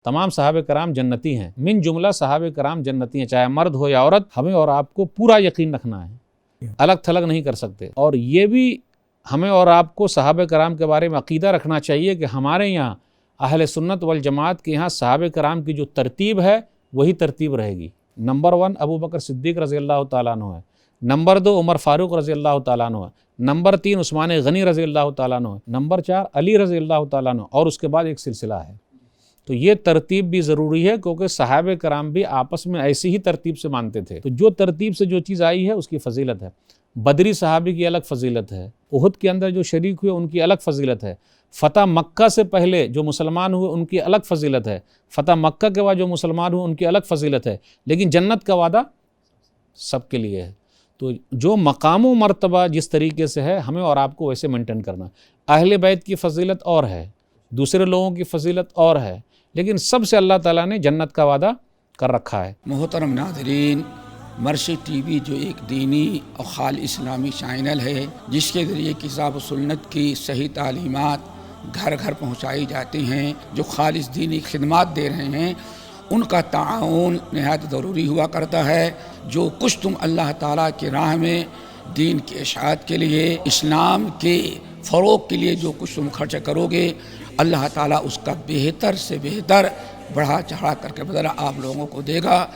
تمام صحابہ کرام جنتی ہیں، من جملہ صحابہ کرام جنتی ہیں، چاہے مرد ہو یا عورت۔ ہمیں اور آپ کو پورا یقین رکھنا ہے، الگ تھلگ نہیں کر سکتے۔ اور یہ بھی ہمیں اور آپ کو صحابہ کرام کے بارے میں عقیدہ رکھنا چاہیے کہ ہمارے یہاں اہل سنت والجماعت کے یہاں صحابہ کرام کی جو ترتیب ہے وہی ترتیب رہے گی۔ نمبر 1 ابو بکر صدیق رضی اللہ تعالیٰ عنہ ہے، نمبر 2 عمر فاروق رضی اللہ تعالیٰ عنہ ہے، نمبر 3 عثمان غنی رضی اللہ تعالیٰ عنہ ہے، نمبر 4 علی رضی اللہ تعالیٰ عنہ، اور اس کے بعد ایک سلسلہ ہے۔ تو یہ ترتیب بھی ضروری ہے، کیونکہ صحابہ کرام بھی آپس میں ایسی ہی ترتیب سے مانتے تھے۔ تو جو ترتیب سے جو چیز آئی ہے اس کی فضیلت ہے۔ بدری صحابی کی الگ فضیلت ہے، احد کے اندر جو شریک ہوئے ان کی الگ فضیلت ہے، فتح مکہ سے پہلے جو مسلمان ہوئے ان کی الگ فضیلت ہے، فتح مکہ کے بعد جو مسلمان ہوئے ان کی الگ فضیلت ہے، لیکن جنت کا وعدہ سب کے لیے ہے۔ تو جو مقام و مرتبہ جس طریقے سے ہے ہمیں اور آپ کو ویسے مینٹین کرنا۔ اہل بیت کی فضیلت اور ہے، دوسرے لوگوں کی فضیلت اور ہے، لیکن سب سے اللہ تعالیٰ نے جنت کا وعدہ کر رکھا ہے۔ محترم ناظرین، مرشد ٹی وی جو ایک دینی اور خالص اسلامی چینل ہے جس کے ذریعے کتاب و سنت کی صحیح تعلیمات گھر گھر پہنچائی جاتی ہیں، جو خالص دینی خدمات دے رہے ہیں، ان کا تعاون نہایت ضروری ہوا کرتا ہے۔ جو کچھ تم اللہ تعالیٰ کی راہ میں دین کی اشاعت کے لیے، اسلام کے فروغ کے لیے جو کچھ تم خرچ کرو گے، اللہ تعالیٰ اس کا بہتر سے بہتر بڑھا چڑھا کر کے بدلہ آپ لوگوں کو دے گا۔